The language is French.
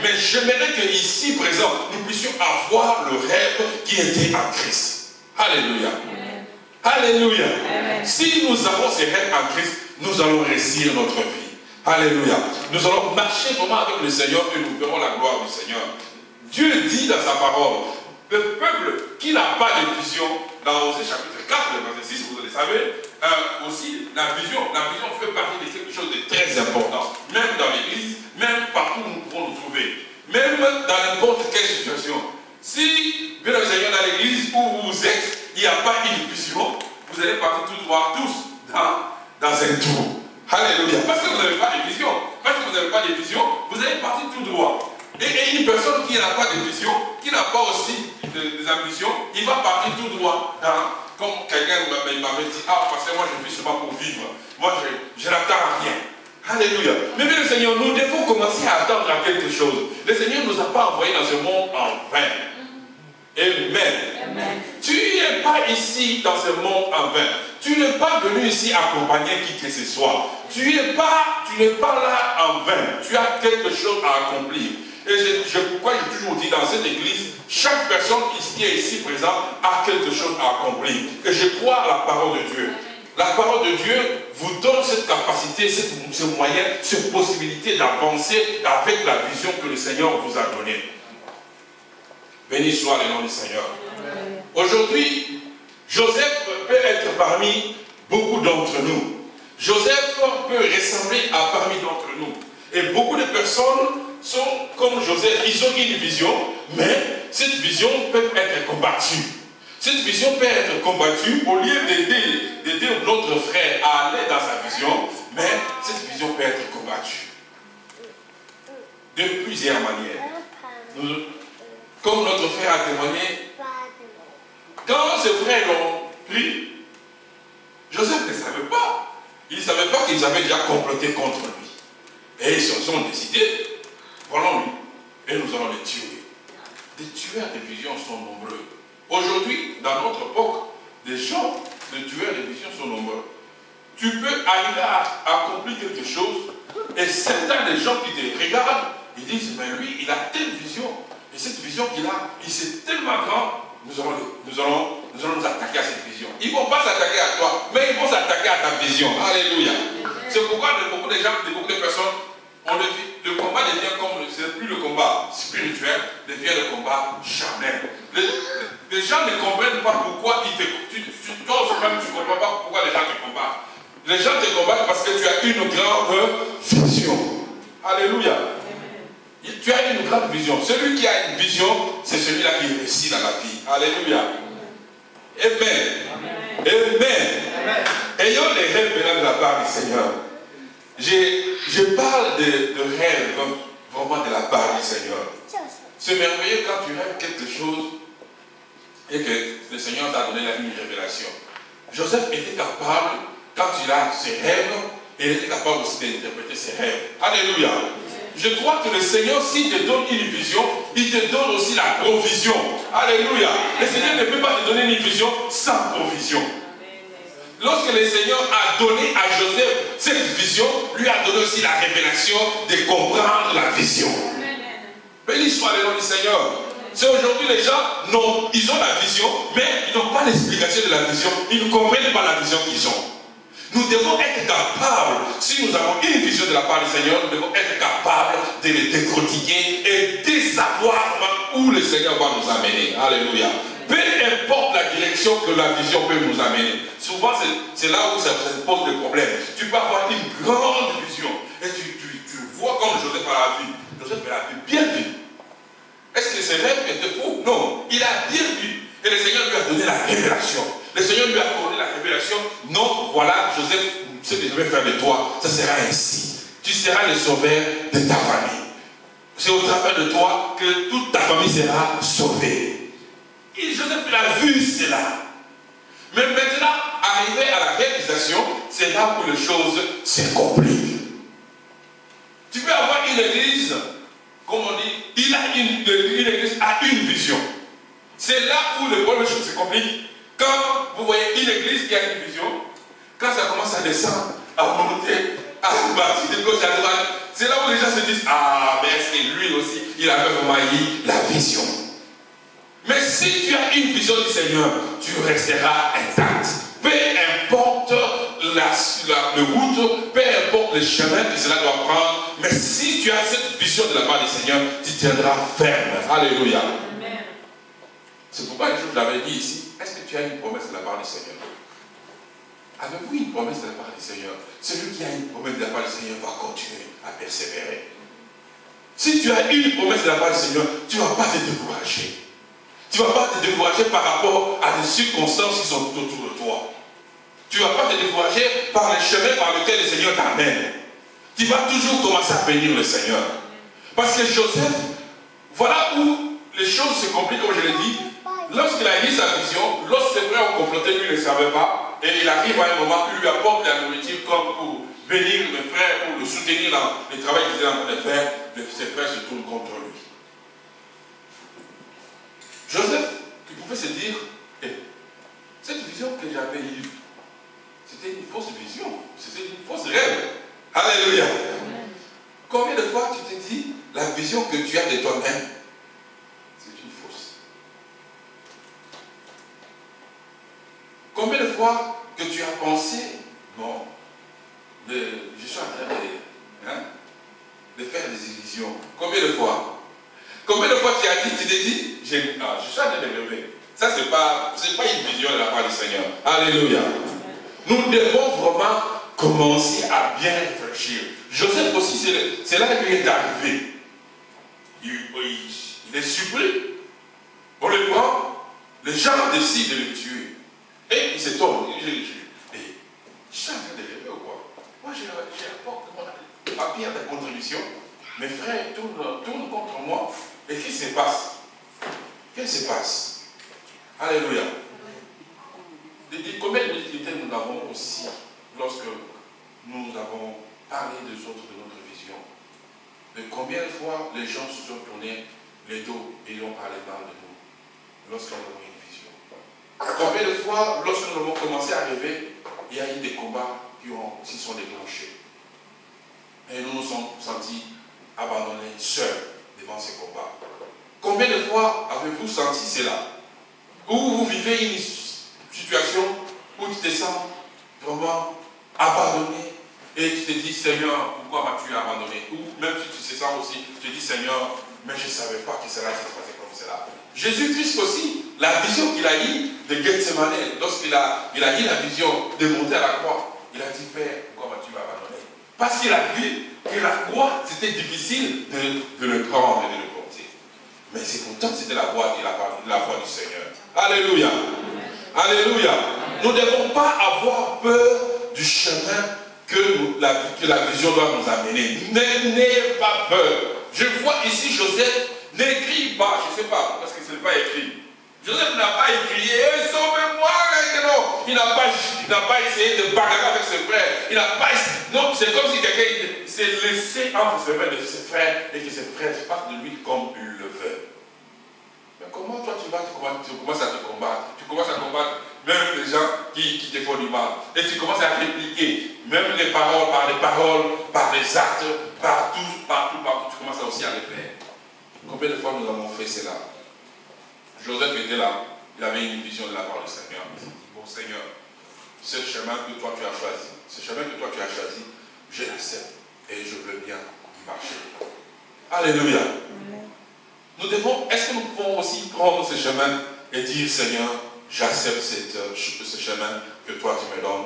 Mais j'aimerais qu'ici présent, nous puissions avoir le rêve qui était en Christ. Alléluia. Alléluia. Si nous avons ces rêves en Christ, nous allons réussir notre vie. Alléluia. Nous allons marcher vraiment avec le Seigneur et nous verrons la gloire du Seigneur. Dieu dit dans sa parole, le peuple qui n'a pas de vision, dans Osée chapitre 4, verset 6, vous le savez, aussi la vision fait partie de quelque chose de très important. Même dans l'église, même partout où nous pouvons nous trouver. Même dans n'importe quelle situation. Si, bien le Seigneur, dans l'église où vous êtes, il n'y a pas une vision, vous allez partir tout droit, tous, dans un trou. Alléluia. Parce que vous n'avez pas de vision. Parce que vous n'avez pas de vision, vous allez partir tout droit. Et une personne qui n'a pas de vision, qui n'a pas aussi des ambitions, il va partir tout droit comme quelqu'un m'avait dit, parce que moi je vis seulement pour vivre. Moi je n'attends à rien. Alléluia. Mais bien le Seigneur, nous devons commencer à attendre à quelque chose. Le Seigneur ne nous a pas envoyés dans ce monde en vain. Amen. Tu n'es pas ici dans ce monde en vain. Tu n'es pas venu ici accompagner qui que ce soit. Tu n'es pas là en vain. Tu as quelque chose à accomplir. Et pourquoi j'ai toujours dit dans cette église, chaque personne qui est ici présente a quelque chose à accomplir. Et je crois à la parole de Dieu. La parole de Dieu vous donne cette capacité, ce moyen, cette possibilité d'avancer avec la vision que le Seigneur vous a donnée. Béni soit le nom du Seigneur. Aujourd'hui, Joseph peut être parmi beaucoup d'entre nous. Joseph peut ressembler à parmi d'entre nous. Et beaucoup de personnes sont comme Joseph, ils ont une vision, mais cette vision peut être combattue. Cette vision peut être combattue au lieu d'aider notre frère à aller dans sa vision, mais cette vision peut être combattue. De plusieurs manières. Comme notre frère a témoigné, quand ses frères l'ont pris, Joseph ne savait pas. Il ne savait pas qu'ils avaient déjà comploté contre lui. Et ils se sont décidés, prenons-lui, et nous allons les tuer. Les tueurs de vision sont nombreux. Aujourd'hui, dans notre époque, les gens, les tueurs de vision sont nombreux. Tu peux arriver à accomplir quelque chose, et certains des gens qui te regardent, ils disent, mais lui, il a telle vision. Et cette vision qu'il a, c'est tellement grand, nous allons nous attaquer à cette vision. Ils ne vont pas s'attaquer à toi, mais ils vont s'attaquer à ta vision. Alléluia. C'est pourquoi beaucoup de gens, beaucoup de personnes, le combat devient comme, ce n'est plus le combat spirituel, devient le combat charnel. Les gens ne comprennent pas pourquoi toi même tu ne comprends pas pourquoi les gens te combattent. Les gens te combattent parce que tu as une grande vision. Alléluia. Tu as une grande vision. Celui qui a une vision, c'est celui-là qui réussit dans la vie. Alléluia. Amen. Ayant les rêves venant de la part du Seigneur. Je parle de rêve vraiment de la part du Seigneur. C'est merveilleux quand tu rêves quelque chose et que le Seigneur t'a donné une révélation. Joseph était capable, quand il a ses rêves, il était capable aussi d'interpréter ses rêves. Alléluia. Je crois que le Seigneur, s'il te donne une vision, il te donne aussi la provision. Alléluia. Le Seigneur ne peut pas te donner une vision sans provision. Lorsque le Seigneur a donné à Joseph cette vision, lui a donné aussi la révélation de comprendre la vision. Béni soit le nom du Seigneur. C'est aujourd'hui les gens, ils ont la vision, mais ils n'ont pas l'explication de la vision. Ils ne comprennent pas la vision qu'ils ont. Nous devons être capables, si nous avons une vision de la part du Seigneur, nous devons être capables de les décortiquer et de savoir où le Seigneur va nous amener. Alléluia. Peu importe la direction que la vision peut nous amener. Souvent, c'est là où ça pose des problèmes. Tu peux avoir une grande vision et tu vois comme Joseph a la vie. Joseph a la vie bien vue. Est-ce que ses rêves étaient faux? Non. Il a bien vu. Et le Seigneur lui a donné la révélation. Le Seigneur lui a donné la révélation. Non, voilà, Joseph, ce que je vais faire de toi, ça sera ainsi. Tu seras le sauveur de ta famille. C'est au travers de toi que toute ta famille sera sauvée. Et Joseph a vu cela. Mais maintenant, arrivé à la réalisation, c'est là où les choses se compliquent. Tu peux avoir une église, comme on dit, une église a une vision. C'est là où les choses se compliquent. Quand vous voyez une église qui a une vision, quand ça commence à descendre, à monter, à partir de gauche à droite, C'est là où les gens se disent, ah, mais est-ce que lui aussi, il avait vraiment eu la vision? Mais si tu as une vision du Seigneur, tu resteras intact. Peu importe le route, peu importe le chemin que cela doit prendre, mais si tu as cette vision de la part du Seigneur, tu tiendras ferme. Alléluia. Amen. C'est pourquoi je l'avais dit ici, est-ce que tu as une promesse de la part du Seigneur? Avez-vous une promesse de la part du Seigneur? Celui qui a une promesse de la part du Seigneur va continuer à persévérer. Si tu as une promesse de la part du Seigneur, tu ne vas pas te décourager. Tu ne vas pas te décourager par rapport à des circonstances qui sont tout autour de toi. Tu ne vas pas te décourager par les chemins par lesquels le Seigneur t'amène. Tu vas toujours commencer à bénir le Seigneur. Parce que Joseph, voilà où les choses se compliquent, comme je l'ai dit. Lorsqu'il a dit sa vision, lorsque ses frères ont comploté, lui ne le savait pas. Et il arrive à un moment où il lui apporte la nourriture comme pour bénir le frère, pour le soutenir dans le travail qu'il était en train de faire. Ses frères se tournent contre lui. Joseph, qui pouvait se dire, cette vision que j'avais eue, c'était une fausse vision, c'était une fausse rêve. Alléluia. Amen. Combien de fois tu te dis, la vision que tu as de toi-même, c'est une fausse? Combien de fois que tu as pensé, bon, je suis en train de faire des illusions. Combien de fois? Combien de fois tu as dit, tu t'es dit, je suis en train de rêver. Ça, c'est pas une vision de la part du Seigneur. Alléluia. Nous devons vraiment commencer à bien réfléchir. Joseph aussi, c'est là qu'il est arrivé. Il est surpris. On le prend, les gens décident de le tuer. Et il s'étonne. Je suis en train de rêver ou quoi? Moi, j'apporte mon papier de contribution. Mes frères tournent contre moi. Et qu'est-ce qui se passe? Qu'est-ce qui se passe? Alléluia. Combien de difficultés nous avons aussi lorsque nous avons parlé des autres de notre vision? De combien de fois les gens se sont tournés les dos et ils ont parlé mal de nous lorsqu'on avait une vision? Combien de fois, lorsque nous avons commencé à rêver, il y a eu des combats qui sont déclenchés. Et nous nous sommes sentis abandonnés, seuls devant ces combats. Combien de fois avez-vous senti cela? Où vous vivez une situation où tu te sens vraiment abandonné et tu te dis, Seigneur, pourquoi m'as-tu abandonné? Ou même si tu te sens aussi, tu te dis, Seigneur, mais je ne savais pas que cela s'est passé comme cela. Jésus-Christ aussi, la vision qu'il a eue de Gethsemane, lorsqu'il a eu la vision de monter à la croix, il a dit, Père, pourquoi m'as-tu abandonné? Parce qu'il a vu que la croix, c'était difficile de le prendre et de le porter. Mais c'est pourtant, c'était la voix du Seigneur. Alléluia. Alléluia. Nous ne devons pas avoir peur du chemin que la vision doit nous amener. N'ayez pas peur. Je vois ici Joseph, n'écrit pas, je ne sais pas, parce que ce n'est pas écrit. Joseph n'a pas crié, sauvez-moi maintenant. Il n'a pas essayé de bagarrer avec ses frères. Non, c'est comme si quelqu'un s'est laissé entre ses mains de ses frères et que ses frères partent de lui comme il le veut. Mais comment toi tu commences à te combattre? Tu commences à combattre même les gens qui te font du mal. Et tu commences à répliquer même les paroles, par les actes, partout, tu commences aussi à les faire. Combien de fois nous avons fait cela? Joseph était là, il avait une vision de la part du Seigneur. Bon Seigneur, ce chemin que toi tu as choisi, je l'accepte et je veux bien marcher. Alléluia. Est-ce que nous pouvons aussi prendre ce chemin et dire, Seigneur, j'accepte ce chemin que toi tu me donnes